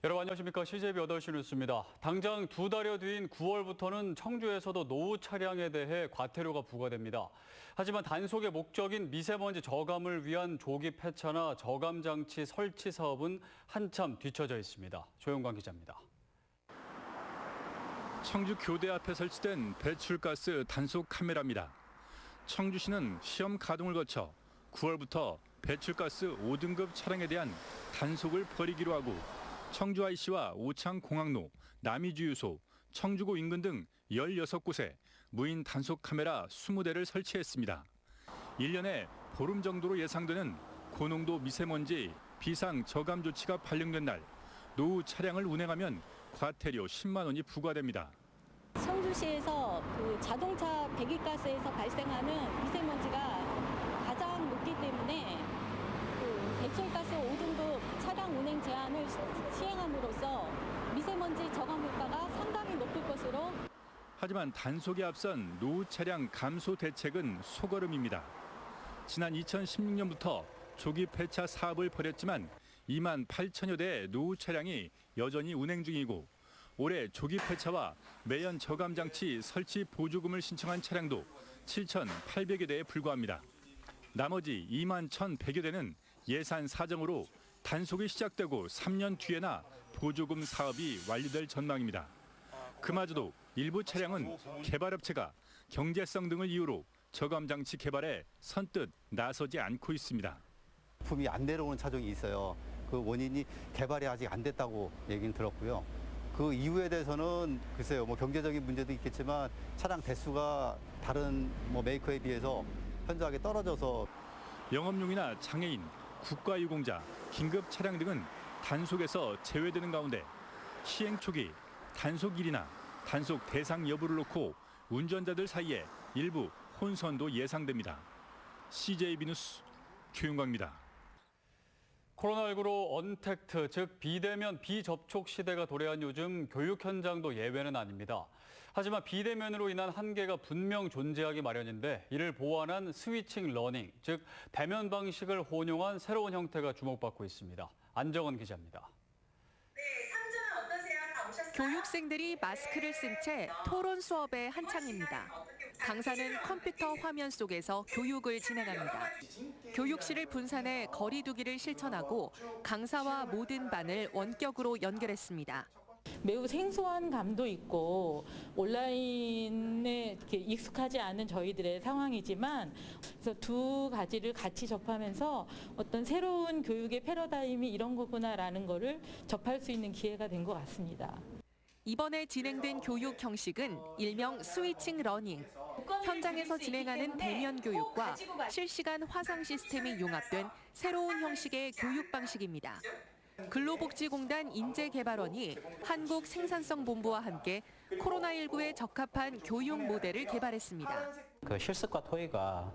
여러분 안녕하십니까. CJB 8시 뉴스입니다. 당장 2달여 뒤인 9월부터는 청주에서도 노후 차량에 대해 과태료가 부과됩니다. 하지만 단속의 목적인 미세먼지 저감을 위한 조기 폐차나 저감 장치 설치 사업은 한참 뒤처져 있습니다. 조영광 기자입니다. 청주 교대 앞에 설치된 배출가스 단속 카메라입니다. 청주시는 시험 가동을 거쳐 9월부터 배출가스 5등급 차량에 대한 단속을 벌이기로 하고 청주IC와 오창공항로, 남이주유소, 청주고 인근 등 16곳에 무인 단속 카메라 20대를 설치했습니다. 1년에 보름 정도로 예상되는 고농도 미세먼지 비상 저감 조치가 발령된 날 노후 차량을 운행하면 과태료 10만 원이 부과됩니다. 청주시에서 자동차 배기가스에서 발생하는 미세먼지가 가장 높기 때문에 배출가스 5등급 차량 운행 제한을 시행함으로써 미세먼지 저감 효과가 상당히 높을 것으로. 하지만 단속에 앞선 노후 차량 감소 대책은 소걸음입니다. 지난 2016년부터 조기 폐차 사업을 벌였지만 2만 8천여 대의 노후 차량이 여전히 운행 중이고 올해 조기 폐차와 매연 저감 장치 설치 보조금을 신청한 차량도 7,800여 대에 불과합니다. 나머지 2만 1,100여 대는 예산 사정으로 단속이 시작되고 3년 뒤에나 보조금 사업이 완료될 전망입니다. 그마저도 일부 차량은 개발업체가 경제성 등을 이유로 저감 장치 개발에 선뜻 나서지 않고 있습니다. 부품이 안 내려오는 차종이 있어요. 그 원인이 개발이 아직 안 됐다고 얘기는 들었고요. 그 이유에 대해서는 글쎄요, 경제적인 문제도 있겠지만 차량 대수가 다른 메이커에 비해서 현저하게 떨어져서 영업용이나 장애인, 국가유공자, 긴급 차량 등은 단속에서 제외되는 가운데 시행 초기 단속일이나 단속 대상 여부를 놓고 운전자들 사이에 일부 혼선도 예상됩니다. CJB 뉴스 조영광입니다. 코로나19로 언택트, 즉 비대면 비접촉 시대가 도래한 요즘 교육 현장도 예외는 아닙니다. 하지만 비대면으로 인한 한계가 분명 존재하기 마련인데 이를 보완한 스위칭 러닝, 즉 대면 방식을 혼용한 새로운 형태가 주목받고 있습니다. 안정원 기자입니다. 교육생들이 마스크를 쓴 채 토론 수업에 한창입니다. 강사는 컴퓨터 화면 속에서 교육을 진행합니다. 교육실을 분산해 거리 두기를 실천하고 강사와 모든 반을 원격으로 연결했습니다. 매우 생소한 감도 있고 온라인에 익숙하지 않은 저희들의 상황이지만 그래서 두 가지를 같이 접하면서 어떤 새로운 교육의 패러다임이 이런 거구나라는 거를 접할 수 있는 기회가 된 것 같습니다. 이번에 진행된 교육 형식은 일명 스위칭 러닝. 현장에서 진행하는 대면 교육과 실시간 화상 시스템이 융합된 새로운 형식의 교육 방식입니다. 근로복지공단 인재개발원이 한국생산성본부와 함께 코로나19에 적합한 교육 모델을 개발했습니다. 실습과 토의가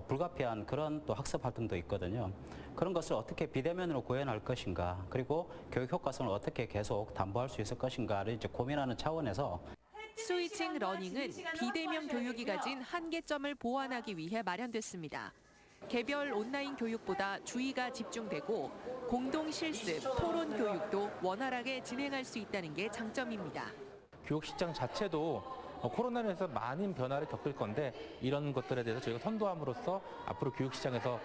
불가피한 그런 또 학습 활동도 있거든요. 그런 것을 어떻게 비대면으로 구현할 것인가, 그리고 교육 효과성을 어떻게 계속 담보할 수 있을 것인가를 이제 고민하는 차원에서 스위칭 러닝은 비대면 교육이 가진 한계점을 보완하기 위해 마련됐습니다. 개별 온라인 교육보다 주의가 집중되고 공동 실습, 토론 교육도 원활하게 진행할 수 있다는 게 장점입니다. 교육 시장 자체도 코로나로 인해서 많은 변화를 겪을 건데 이런 것들에 대해서 저희가 선도함으로써 앞으로 교육 시장에서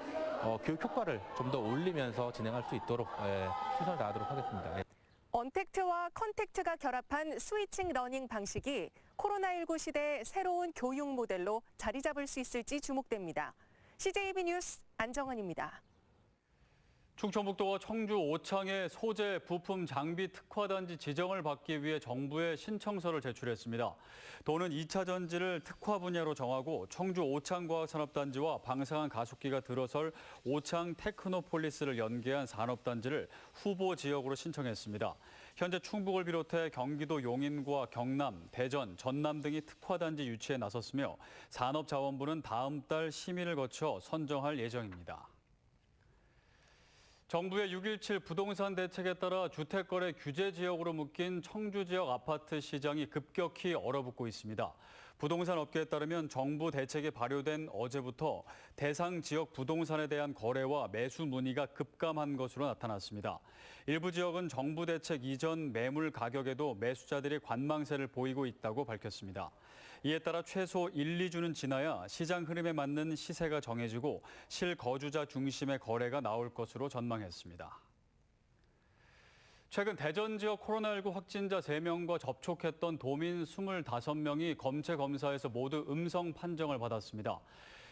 교육 효과를 좀 더 올리면서 진행할 수 있도록 최선을 다하도록 하겠습니다. 언택트와 컨택트가 결합한 스위칭 러닝 방식이 코로나19 시대의 새로운 교육 모델로 자리 잡을 수 있을지 주목됩니다. CJB 뉴스 안정환입니다. 충청북도와 청주 오창에 소재, 부품, 장비 특화단지 지정을 받기 위해 정부에 신청서를 제출했습니다. 도는 2차 전지를 특화 분야로 정하고 청주 오창과학산업단지와 방상한 가속기가 들어설 오창 테크노폴리스를 연계한 산업단지를 후보 지역으로 신청했습니다. 현재 충북을 비롯해 경기도 용인과 경남, 대전, 전남 등이 특화단지 유치에 나섰으며 산업자원부는 다음 달 심의를 거쳐 선정할 예정입니다. 정부의 6.17 부동산 대책에 따라 주택거래 규제 지역으로 묶인 청주 지역 아파트 시장이 급격히 얼어붙고 있습니다. 부동산 업계에 따르면 정부 대책이 발효된 어제부터 대상 지역 부동산에 대한 거래와 매수 문의가 급감한 것으로 나타났습니다. 일부 지역은 정부 대책 이전 매물 가격에도 매수자들이 관망세를 보이고 있다고 밝혔습니다. 이에 따라 최소 1, 2주는 지나야 시장 흐름에 맞는 시세가 정해지고 실거주자 중심의 거래가 나올 것으로 전망했습니다. 최근 대전 지역 코로나19 확진자 3명과 접촉했던 도민 25명이 검체 검사에서 모두 음성 판정을 받았습니다.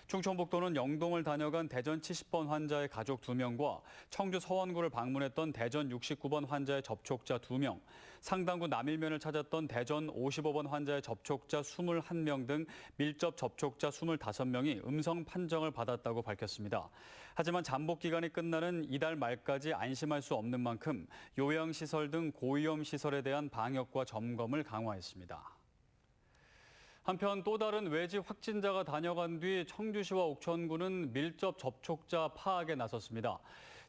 충청북도는 영동을 다녀간 대전 70번 환자의 가족 2명과 청주 서원구를 방문했던 대전 69번 환자의 접촉자 2명, 상당구 남일면을 찾았던 대전 55번 환자의 접촉자 21명 등 밀접 접촉자 25명이 음성 판정을 받았다고 밝혔습니다. 하지만 잠복 기간이 끝나는 이달 말까지 안심할 수 없는 만큼 요양시설 등 고위험 시설에 대한 방역과 점검을 강화했습니다. 한편 또 다른 외지 확진자가 다녀간 뒤 청주시와 옥천구는 밀접 접촉자 파악에 나섰습니다.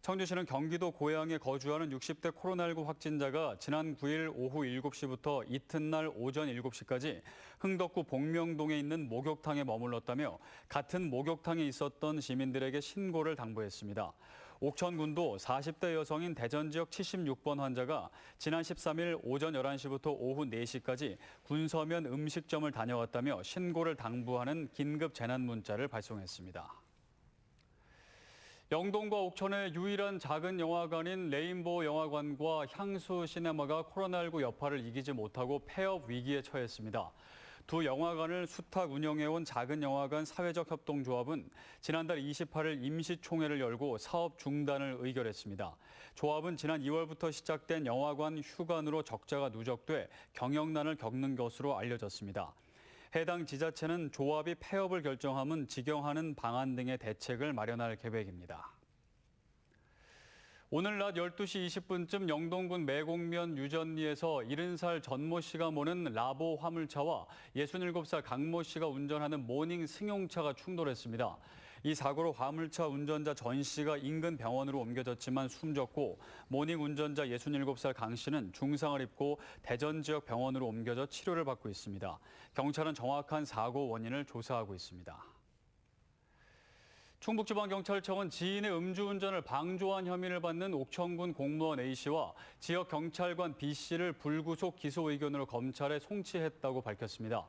청주시는 경기도 고양에 거주하는 60대 코로나19 확진자가 지난 9일 오후 7시부터 이튿날 오전 7시까지 흥덕구 복명동에 있는 목욕탕에 머물렀다며 같은 목욕탕에 있었던 시민들에게 신고를 당부했습니다. 옥천군도 40대 여성인 대전 지역 76번 환자가 지난 13일 오전 11시부터 오후 4시까지 군서면 음식점을 다녀왔다며 신고를 당부하는 긴급 재난 문자를 발송했습니다. 영동과 옥천의 유일한 작은 영화관인 레인보우 영화관과 향수 시네마가 코로나19 여파를 이기지 못하고 폐업 위기에 처했습니다. 두 영화관을 수탁 운영해온 작은 영화관 사회적 협동조합은 지난달 28일 임시총회를 열고 사업 중단을 의결했습니다. 조합은 지난 2월부터 시작된 영화관 휴관으로 적자가 누적돼 경영난을 겪는 것으로 알려졌습니다. 해당 지자체는 조합이 폐업을 결정함은 직영하는 방안 등의 대책을 마련할 계획입니다. 오늘 낮 12시 20분쯤 영동군 매곡면 유전리에서 70살 전모 씨가 모는 라보 화물차와 67살 강모 씨가 운전하는 모닝 승용차가 충돌했습니다. 이 사고로 화물차 운전자 전 씨가 인근 병원으로 옮겨졌지만 숨졌고 모닝 운전자 67살 강 씨는 중상을 입고 대전 지역 병원으로 옮겨져 치료를 받고 있습니다. 경찰은 정확한 사고 원인을 조사하고 있습니다. 충북지방경찰청은 지인의 음주운전을 방조한 혐의를 받는 옥천군 공무원 A씨와 지역 경찰관 B씨를 불구속 기소 의견으로 검찰에 송치했다고 밝혔습니다.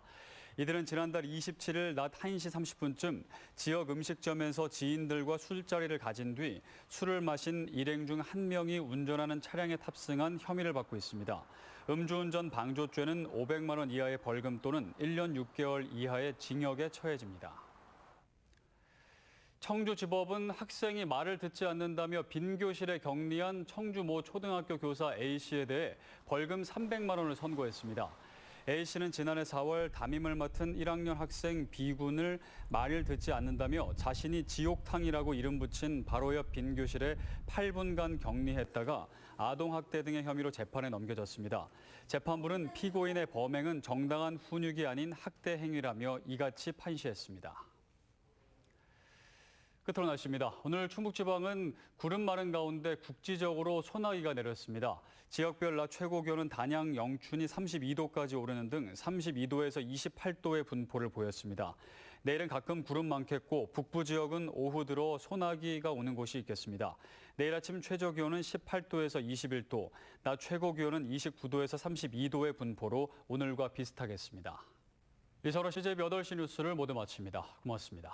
이들은 지난달 27일 낮 1시 30분쯤 지역 음식점에서 지인들과 술자리를 가진 뒤 술을 마신 일행 중 한 명이 운전하는 차량에 탑승한 혐의를 받고 있습니다. 음주운전 방조죄는 500만 원 이하의 벌금 또는 1년 6개월 이하의 징역에 처해집니다. 청주지법은 학생이 말을 듣지 않는다며 빈 교실에 격리한 청주 모 초등학교 교사 A씨에 대해 벌금 300만 원을 선고했습니다. A씨는 지난해 4월 담임을 맡은 1학년 학생 B군을 말을 듣지 않는다며 자신이 지옥탕이라고 이름 붙인 바로 옆 빈 교실에 8분간 격리했다가 아동학대 등의 혐의로 재판에 넘겨졌습니다. 재판부는 피고인의 범행은 정당한 훈육이 아닌 학대 행위라며 이같이 판시했습니다. 끝으로 날씨입니다. 오늘 충북지방은 구름 많은 가운데 국지적으로 소나기가 내렸습니다. 지역별 낮 최고 기온은 단양, 영춘이 32도까지 오르는 등 32도에서 28도의 분포를 보였습니다. 내일은 가끔 구름 많겠고 북부 지역은 오후 들어 소나기가 오는 곳이 있겠습니다. 내일 아침 최저 기온은 18도에서 21도, 낮 최고 기온은 29도에서 32도의 분포로 오늘과 비슷하겠습니다. 이상으로 CJB 8시 뉴스를 모두 마칩니다. 고맙습니다.